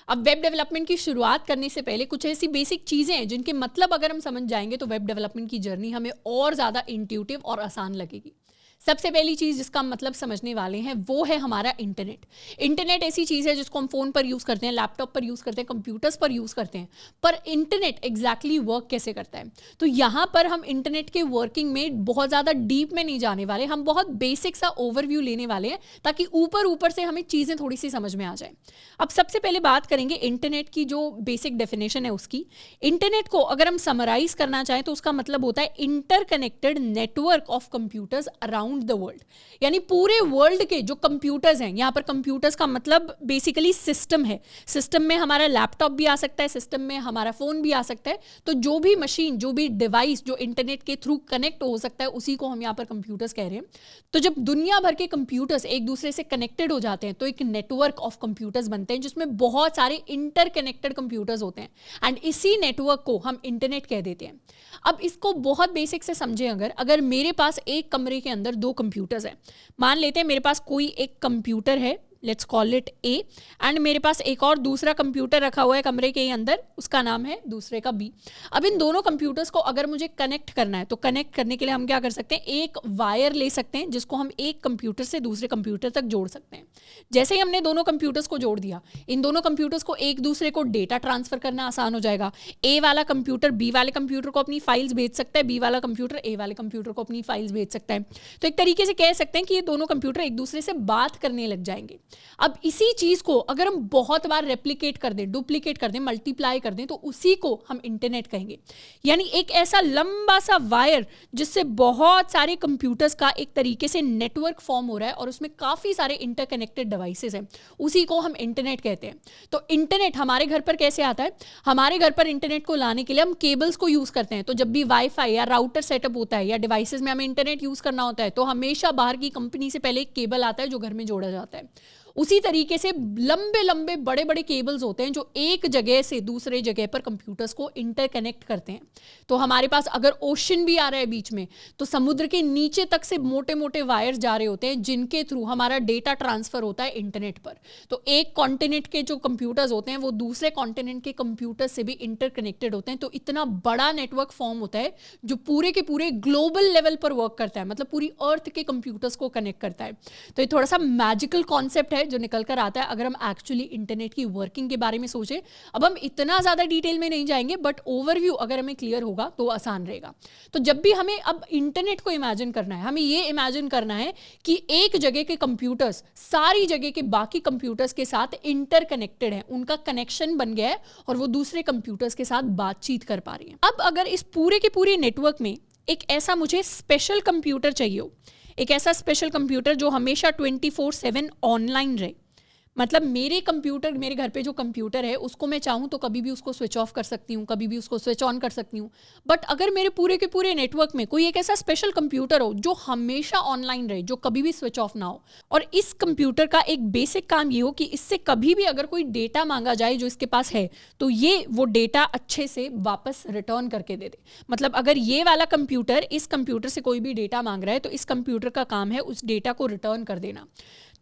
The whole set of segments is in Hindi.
अब वेब डेवलपमेंट की शुरुआत करने से पहले कुछ ऐसी बेसिक चीज़ें हैं जिनके मतलब अगर हम समझ जाएंगे तो वेब डेवलपमेंट की जर्नी हमें और ज़्यादा इंट्यूटिव और आसान लगेगी। सबसे पहली चीज़ जिसका मतलब समझने वाले हैं वो है हमारा इंटरनेट। इंटरनेट ऐसी चीज़ है जिसको हम फ़ोन पर यूज़ करते हैं, लैपटॉप पर यूज़ करते हैं, कंप्यूटर्स पर यूज़ करते हैं, पर इंटरनेट एग्जैक्टली वर्क कैसे करता है। तो यहाँ पर हम इंटरनेट के वर्किंग में बहुत ज़्यादा डीप में नहीं जाने वाले, हम बहुत बेसिक सा ओवरव्यू लेने वाले हैं ताकि ऊपर ऊपर से हमें चीज़ें थोड़ी सी समझ में आ जाए। अब सबसे पहले बात करेंगे इंटरनेट की जो बेसिक डेफिनेशन है उसकी। इंटरनेट को अगर हम समराइज करना चाहें तो उसका मतलब होता है interconnected network of computers around the world. यानी पूरे वर्ल्ड के जो कंप्यूटर्स हैं, यहाँ पर कंप्यूटर्स का मतलब बेसिकली सिस्टम है। सिस्टम में हमारा लैपटॉप भी आ सकता है, सिस्टम में हमारा फोन भी आ सकता है। तो जो भी मशीन, जो भी डिवाइस जो इंटरनेट के थ्रू कनेक्ट हो सकता है उसी को हम यहाँ पर कंप्यूटर्स कह रहे हैं। तो जब दुनिया भर के कंप्यूटर्स एक दूसरे से कनेक्टेड हो जाते हैं तो एक नेटवर्क ऑफ कंप्यूटर्स बनते हैं जिसमें बहुत सारे इंटरकनेक्टेड कंप्यूटर्स होते हैं एंड इसी नेटवर्क को हम इंटरनेट कह देते हैं। अब इसको बहुत बेसिक से समझें, अगर मेरे पास एक कमरे के अंदर दो कंप्यूटर्स हैं, मान लेते हैं मेरे पास कोई एक कंप्यूटर है, let's call it A, and मेरे पास एक और दूसरा कंप्यूटर रखा हुआ है कमरे के अंदर, उसका नाम है दूसरे का बी। अब इन दोनों कंप्यूटर्स को अगर मुझे कनेक्ट करना है तो कनेक्ट करने के लिए हम क्या कर सकते हैं, एक वायर ले सकते हैं जिसको हम एक कंप्यूटर से दूसरे कंप्यूटर तक जोड़ सकते हैं। जैसे ही हमने दोनों कंप्यूटर्स को जोड़ दिया, इन दोनों कंप्यूटर्स को एक दूसरे को डेटा ट्रांसफर करना आसान हो जाएगा। ए वाला कंप्यूटर बी वाले कंप्यूटर को अपनी फाइल्स भेज सकता है, बी वाला कंप्यूटर ए वाले कंप्यूटर को अपनी फाइल्स भेज सकता है। तो एक तरीके से कह सकते हैं कि ये दोनों कंप्यूटर एक दूसरे से बात करने लग जाएंगे। अब इसी चीज को अगर हम बहुत बार रेप्लिकेट कर दें, डुप्लीकेट कर दें, मल्टीप्लाई कर दें तो उसी को हम इंटरनेट कहेंगे। यानी एक ऐसा लंबा सा वायर जिससे बहुत सारे कंप्यूटर्स का एक तरीके से नेटवर्क फॉर्म हो रहा है और उसमें काफी सारे इंटरकनेक्टेड डिवाइसेस हैं, उसी को हम इंटरनेट कहते हैं। तो इंटरनेट हमारे घर पर कैसे आता है, हमारे घर पर इंटरनेट को लाने के लिए हम केबल्स को यूज करते हैं। तो जब भी वाईफाई या राउटर सेटअप होता है या डिवाइसेस में हमें इंटरनेट यूज करना होता है तो हमेशा बाहर की कंपनी से पहले एक केबल आता है जो घर में जोड़ा जाता है। उसी तरीके से लंबे लंबे बड़े बड़े केबल्स होते हैं जो एक जगह से दूसरे जगह पर कंप्यूटर्स को इंटरकनेक्ट करते हैं। तो हमारे पास अगर ओशन भी आ रहा है बीच में तो समुद्र के नीचे तक से मोटे मोटे वायर्स जा रहे होते हैं जिनके थ्रू हमारा डेटा ट्रांसफर होता है इंटरनेट पर। तो एक कॉन्टिनेंट के जो कंप्यूटर्स होते हैं वो दूसरे कॉन्टिनेंट के कंप्यूटर से भी इंटरकनेक्टेड होते हैं। तो इतना बड़ा नेटवर्क फॉर्म होता है जो पूरे के पूरे ग्लोबल लेवल पर वर्क करता है, मतलब पूरी अर्थ के कंप्यूटर्स को कनेक्ट करता है। तो ये थोड़ा सा मैजिकल कॉन्सेप्ट है जो निकल कर आता है अगर हम एक्चुअली इंटरनेट की वर्किंग के बारे में सोचें। अब हम इतना ज्यादा डिटेल में नहीं जाएंगे बट ओवरव्यू अगर हमें क्लियर होगा तो आसान रहेगा। तो जब भी हमें अब इंटरनेट को इमेजिन करना है, हमें ये इमेजिन करना है कि एक जगह के कंप्यूटर्स सारी जगह के बाकी कंप्यूटर्स के साथ इंटरकनेक्टेड है, उनका कनेक्शन बन गया है और वो दूसरे कंप्यूटर्स के साथ बातचीत कर पा रही है। अब अगर इस पूरे के पूरे नेटवर्क में एक ऐसा मुझे स्पेशल कंप्यूटर चाहिए हो, एक ऐसा स्पेशल कंप्यूटर जो हमेशा 24/7 ऑनलाइन रहे, मतलब मेरे घर पे जो कंप्यूटर है उसको मैं चाहूँ तो कभी भी उसको स्विच ऑफ कर सकती हूँ, कभी भी उसको स्विच ऑन कर सकती हूँ। बट अगर मेरे पूरे के पूरे नेटवर्क में कोई एक ऐसा स्पेशल कंप्यूटर हो जो हमेशा ऑनलाइन रहे, जो कभी भी स्विच ऑफ ना हो, और इस कंप्यूटर का एक बेसिक काम ये हो कि इससे कभी भी अगर कोई डेटा मांगा जाए जो इसके पास है तो ये वो डेटा अच्छे से वापस रिटर्न करके दे दे। मतलब अगर ये वाला कंप्यूटर इस कंप्यूटर से कोई भी डेटा मांग रहा है तो इस कंप्यूटर का काम है उस डेटा को रिटर्न कर देना।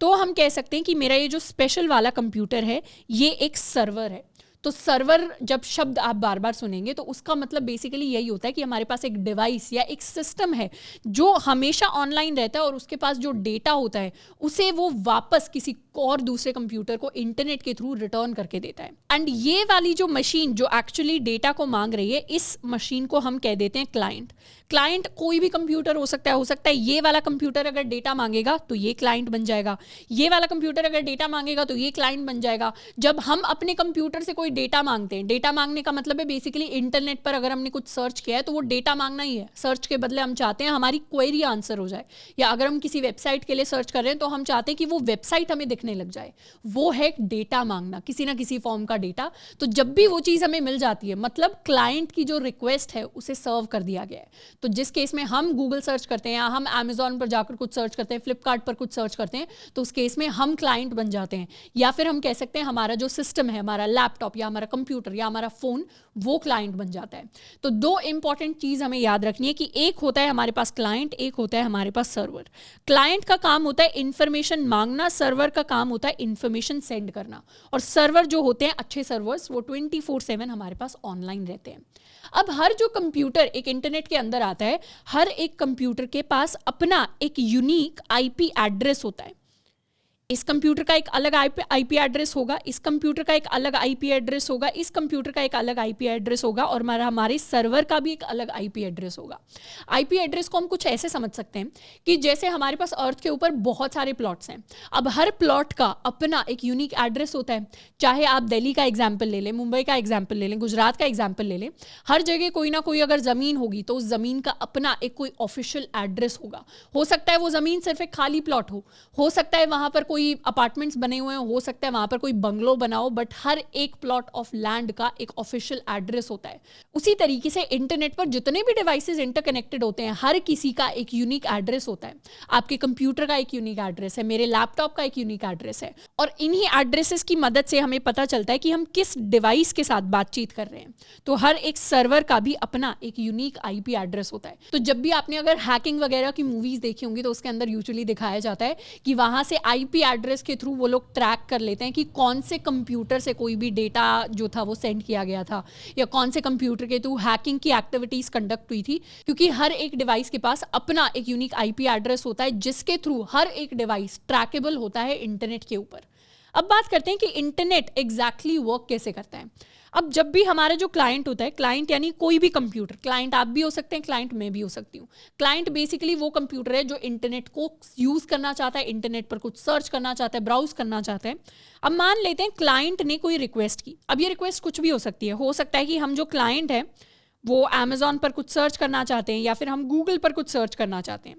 तो हम कह सकते हैं कि मेरा ये जो स्पेशल वाला कंप्यूटर है ये एक सर्वर है। तो सर्वर जब शब्द आप बार बार सुनेंगे तो उसका मतलब बेसिकली यही होता है कि हमारे पास एक डिवाइस या एक सिस्टम है जो हमेशा ऑनलाइन रहता है और उसके पास जो डेटा होता है उसे वो वापस किसी और दूसरे कंप्यूटर को इंटरनेट के थ्रू रिटर्न करके देता है। एंड ये वाली जो मशीन जो एक्चुअली डेटा को मांग रही है, इस मशीन को हम कह देते हैं क्लाइंट। क्लाइंट कोई भी कंप्यूटर हो सकता है ये वाला कंप्यूटर अगर डेटा मांगेगा तो ये क्लाइंट बन जाएगा, ये वाला कंप्यूटर अगर डेटा मांगेगा तो ये क्लाइंट बन जाएगा। जब हम अपने कंप्यूटर से कोई डेटा मांगते हैं, डेटा मांगने का मतलब है बेसिकली इंटरनेट पर अगर हमने कुछ सर्च किया है तो वो डेटा मांगना ही है। सर्च के बदले हम चाहते हैं हमारी क्वेरी आंसर हो जाए, या अगर हम किसी वेबसाइट के लिए सर्च कर रहे हैं तो हम चाहते हैं कि वो वेबसाइट हमें दिखने लग जाए। वो है डेटा मांगना, किसी ना किसी फॉर्म का डेटा। तो जब भी वो चीज़ हमें मिल जाती है मतलब क्लाइंट की जो रिक्वेस्ट है उसे सर्व कर दिया गया है। तो जिस केस में हम गूगल सर्च करते हैं या हम अमेजॉन पर जाकर कुछ सर्च करते हैं, फ्लिपकार्ट पर कुछ सर्च करते हैं, तो उस केस में हम क्लाइंट बन जाते हैं। या फिर हम कह सकते हैं हमारा जो सिस्टम है, हमारा लैपटॉप या हमारा कंप्यूटर या हमारा फ़ोन वो क्लाइंट बन जाता है। तो दो इंपॉर्टेंट चीज़ हमें याद रखनी है कि एक होता है हमारे पास क्लाइंट, एक होता है हमारे पास सर्वर। क्लाइंट का काम होता है इंफॉर्मेशन मांगना, सर्वर का काम होता है इंफॉर्मेशन सेंड करना। और सर्वर जो होते हैं अच्छे सर्वर्स वो 24/7 हमारे पास ऑनलाइन रहते हैं। अब हर जो कंप्यूटर एक इंटरनेट के अंदर आता है, हर एक कंप्यूटर के पास अपना एक यूनिक आईपी एड्रेस होता है। इस कंप्यूटर का एक अलग आईपी एड्रेस होगा, इस कंप्यूटर का एक अलग आईपी एड्रेस होगा, इस कंप्यूटर का एक अलग आईपी एड्रेस होगा और हमारे सर्वर का भी एक अलग आईपी एड्रेस होगा। आईपी एड्रेस को हम कुछ ऐसे समझ सकते हैं कि जैसे हमारे पास अर्थ के ऊपर बहुत सारे प्लॉट्स हैं, अब हर प्लॉट का अपना एक यूनिक एड्रेस होता है। चाहे आप दिल्ली का एग्जाम्पल ले लें, मुंबई का एग्जाम्पल ले लें, गुजरात का एग्जाम्पल ले लें, हर जगह कोई ना कोई अगर ज़मीन होगी तो उस ज़मीन का अपना एक कोई ऑफिशियल एड्रेस होगा। हो सकता है वो ज़मीन सिर्फ एक खाली प्लॉट हो सकता है वहाँ पर कोई अपार्टमेंट्स बने हुए हो सकता है वहां पर कोई बंगलो बनाओ, बट हर एक प्लॉट ऑफ लैंड का एक ऑफिशियल एड्रेस होता है। उसी तरीके से इंटरनेट पर जितने भी डिवाइसेस इंटरकनेक्टेड होते हैं, हर किसी का एक यूनिक एड्रेस होता है। आपके कंप्यूटर का एक यूनिक एड्रेस है, मेरे लैपटॉप का एक यूनिक एड्रेस है, और इन्हीं एड्रेसेस की मदद से हमें पता चलता है कि हम किस डिवाइस के साथ बातचीत कर रहे हैं। तो हर एक सर्वर का भी अपना एक यूनिक आईपी एड्रेस होता है। तो जब भी आपने अगर हैकिंग वगैरह की मूवीज देखी होंगी तो उसके अंदर यूजुअली दिखाया जाता है कि वहां से आईपी एड्रेस के थ्रू वो लोग ट्रैक कर लेते हैं कि कौन से कंप्यूटर से कोई भी डेटा जो था वो सेंड किया गया था, या कौन से कंप्यूटर के थ्रू हैकिंग की एक्टिविटीज कंडक्ट हुई थी, क्योंकि हर एक डिवाइस के पास अपना एक यूनिक आईपी एड्रेस होता है जिसके थ्रू हर एक डिवाइस ट्रैकेबल होता है इंटरनेट के ऊपर। अब बात करते हैं कि इंटरनेट एग्जैक्टली वर्क कैसे करता है। अब जब भी हमारा जो क्लाइंट होता है, क्लाइंट यानी कोई भी कंप्यूटर, क्लाइंट आप भी हो सकते हैं, क्लाइंट मैं भी हो सकती हूँ। क्लाइंट बेसिकली वो कंप्यूटर है जो इंटरनेट को यूज़ करना चाहता है, इंटरनेट पर कुछ सर्च करना चाहता है, ब्राउज करना चाहता है। अब मान लेते हैं क्लाइंट ने कोई रिक्वेस्ट की। अब ये रिक्वेस्ट कुछ भी हो सकती है। हो सकता है कि हम जो क्लाइंट है वो अमेजॉन पर कुछ सर्च करना चाहते हैं, या फिर हम गूगल पर कुछ सर्च करना चाहते हैं।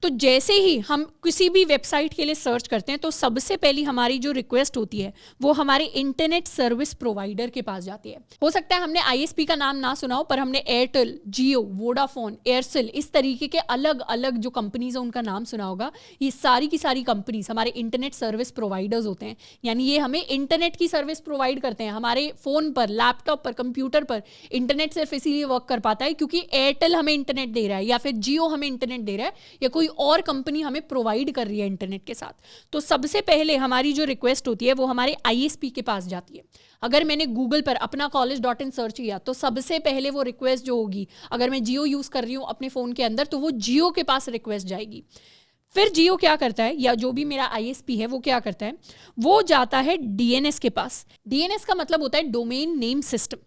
तो जैसे ही हम किसी भी वेबसाइट के लिए सर्च करते हैं तो सबसे पहली हमारी जो रिक्वेस्ट होती है वो हमारे इंटरनेट सर्विस प्रोवाइडर के पास जाती है। हो सकता है हमने आईएसपी का नाम ना सुना हो, पर हमने एयरटेल, जियो, वोडाफोन, एयरसेल, इस तरीके के अलग अलग जो कंपनीज है उनका नाम सुना होगा। ये सारी की सारी कंपनीज हमारे इंटरनेट सर्विस प्रोवाइडर्स होते हैं, यानी ये हमें इंटरनेट की सर्विस प्रोवाइड करते हैं। हमारे फ़ोन पर, लैपटॉप पर, कंप्यूटर पर इंटरनेट सिर्फ इसीलिए वर्क कर पाता है क्योंकि एयरटेल हमें इंटरनेट दे रहा है, या फिर जियो हमें इंटरनेट दे रहा है, या कोई और कंपनी हमें प्रोवाइड कर रही है इंटरनेट के साथ। तो सबसे पहले हमारी जो रिक्वेस्ट होती है वो हमारे आईएसपी के पास जाती है। अगर मैंने गूगल पर अपना college.in सर्च किया तो सबसे पहले वो रिक्वेस्ट जो होगी, अगर मैं जियो यूज़ कर रही हूँ अपने फ़ोन के अंदर, तो वो जियो के पास रिक्वेस्ट जाएगी। फिर जियो क्या करता है, या जो भी मेरा आईएसपी है वो क्या करता है, वो जाता है डीएनएस के पास। डीएनएस का मतलब होता है domain name system.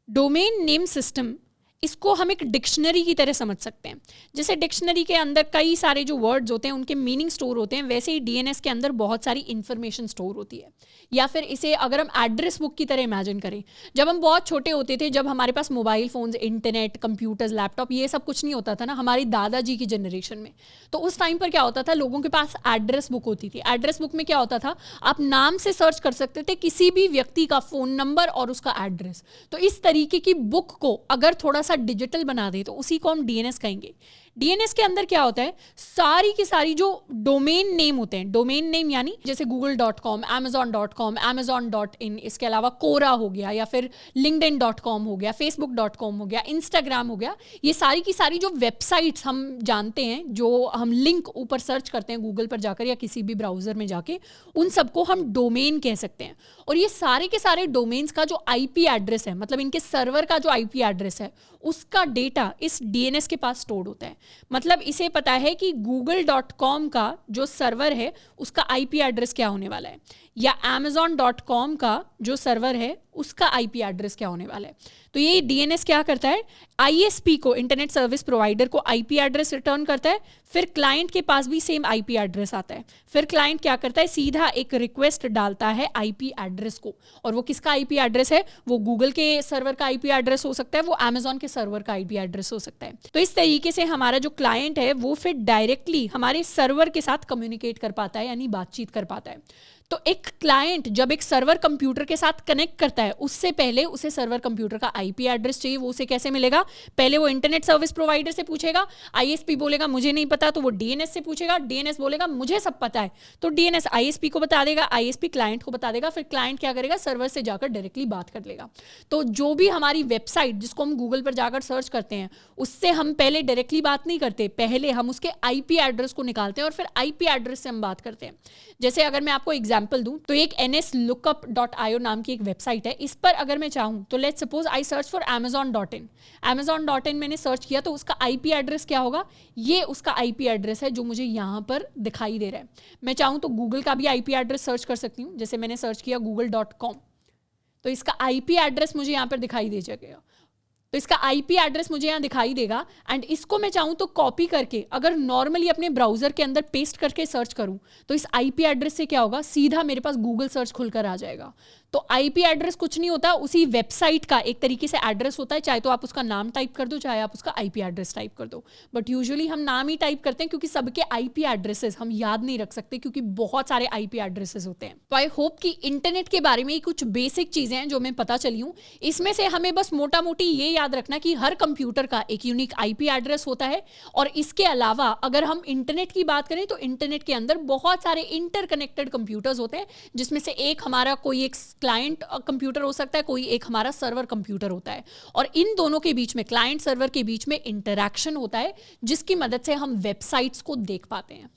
Domain name system, इसको हम एक डिक्शनरी की तरह समझ सकते हैं। जैसे डिक्शनरी के अंदर कई सारे जो वर्ड्स होते हैं उनके मीनिंग स्टोर होते हैं, वैसे ही डीएनएस के अंदर बहुत सारी इंफॉर्मेशन स्टोर होती है। या फिर इसे अगर हम एड्रेस बुक की तरह इमेजिन करें, जब हम बहुत छोटे होते थे, जब हमारे पास mobile phones, internet, computers, laptop, ये सब कुछ नहीं होता था ना, हमारी दादाजी की जनरेशन में, तो उस टाइम पर क्या होता था, लोगों के पास एड्रेस बुक होती थी। एड्रेस बुक में क्या होता था, आप नाम से सर्च कर सकते थे किसी भी व्यक्ति का फ़ोन नंबर और उसका एड्रेस। तो इस तरीके की बुक को अगर थोड़ा सा डिजिटल बना दे तो उसी को हम डीएनएस कहेंगे। डीएनएस के अंदर क्या होता है, सारी की सारी जो डोमेन नेम होते हैं, डोमेन नेम यानी जैसे google.com, amazon.com, amazon.in, इसके अलावा कोरा हो गया, या फिर linkedin.com हो गया, facebook.com हो गया, instagram हो गया, ये सारी की सारी जो वेबसाइट्स हम जानते हैं, जो हम लिंक ऊपर सर्च करते हैं गूगल पर जाकर या किसी भी ब्राउजर में जाके, उन सबको हम डोमेन कह सकते हैं। और ये सारे के सारे डोमेन्स का जो आईपी एड्रेस है, मतलब इनके सर्वर का जो आईपी एड्रेस है, उसका डेटा इस डीएनएस के पास स्टोर्ड होता है। मतलब इसे पता है कि google.com का जो सर्वर है उसका आईपी एड्रेस क्या होने वाला है, या amazon.com का जो सर्वर है उसका आईपी एड्रेस क्या होने वाला है। तो ये डीएनएस क्या करता है, आईएसपी को, इंटरनेट सर्विस प्रोवाइडर को आईपी एड्रेस रिटर्न करता है। फिर क्लाइंट के पास भी सेम आईपी एड्रेस आता है। फिर क्लाइंट क्या करता है, सीधा एक रिक्वेस्ट डालता है आईपी एड्रेस को, और वो किसका आईपी एड्रेस है, वो गूगल के सर्वर का आईपी एड्रेस हो सकता है, वो अमेजॉन के सर्वर का आईपी एड्रेस हो सकता है। तो इस तरीके से हमारा जो क्लाइंट है वो फिर डायरेक्टली हमारे सर्वर के साथ कम्युनिकेट कर पाता है, यानी बातचीत कर पाता है। तो एक क्लाइंट जब एक सर्वर कंप्यूटर के साथ कनेक्ट करता है, उससे पहले उसे सर्वर कंप्यूटर का आईपी एड्रेस चाहिए। वो उसे कैसे मिलेगा? पहले वो इंटरनेट सर्विस प्रोवाइडर से पूछेगा, आईएसपी बोलेगा मुझे नहीं पता, तो वो डीएनएस से पूछेगा, डीएनएस बोलेगा मुझे सब पता है, तो डीएनएस आईएसपी को बता देगा, आईएसपी क्लाइंट को बता देगा, फिर क्लाइंट क्या करेगा? सर्वर से जाकर डायरेक्टली बात कर लेगा। तो जो भी हमारी वेबसाइट जिसको हम गूगल पर जाकर सर्च करते हैं, उससे हम पहले डायरेक्टली बात नहीं करते, पहले हम उसके आईपी एड्रेस को निकालते हैं और फिर आईपी एड्रेस से हम बात करते हैं। जैसे अगर मैं आपको एग्जांपल दूं तो एक nslookup.io नाम की एक वेबसाइट है। इस पर अगर मैं चाहूं तो let's suppose I search for amazon.in। amazon.in मैंने सर्च किया तो उसका आईपी एड्रेस क्या होगा? ये उसका आईपी एड्रेस है जो मुझे यहाँ पर दिखाई दे रहा है। मैं चाहूं तो गूगल का भी आईपी एड्रेस सर्च कर सकती हूँ। जैसे मैंने सर्च किया google.com, तो इसका आईपी एड्रेस मुझे यहाँ पर दिखाई दे जाएगा। तो इसका आईपी एड्रेस मुझे यहाँ दिखाई देगा एंड इसको मैं चाहूँ तो कॉपी करके अगर नॉर्मली अपने ब्राउजर के अंदर पेस्ट करके सर्च करूँ तो इस आईपी एड्रेस से क्या होगा? सीधा मेरे पास गूगल सर्च खुलकर आ जाएगा। तो आईपी एड्रेस कुछ नहीं होता, उसी वेबसाइट का एक तरीके से एड्रेस होता है। चाहे तो आप उसका नाम टाइप कर दो, चाहे आप उसका आईपी एड्रेस टाइप कर दो, बट यूजुअली हम नाम ही टाइप करते हैं क्योंकि सबके आईपी एड्रेसेस हम याद नहीं रख सकते क्योंकि बहुत सारे आईपी एड्रेसेस होते हैं। तो आई होप कि इंटरनेट के बारे में कुछ बेसिक चीजें हैं जो मैं पता चली हूँ। इसमें से हमें बस मोटा मोटी ये याद रखना कि हर कंप्यूटर का एक यूनिक आईपी एड्रेस होता है। और इसके अलावा अगर हम इंटरनेट की बात करें तो इंटरनेट के अंदर बहुत सारे इंटरकनेक्टेड कंप्यूटर्स होते हैं, जिसमें से एक हमारा कोई एक क्लाइंट कंप्यूटर हो सकता है, कोई एक हमारा सर्वर कंप्यूटर होता है। और इन दोनों के बीच में, क्लाइंट सर्वर के बीच में इंटरैक्शन होता है जिसकी मदद से हम वेबसाइट्स को देख पाते हैं।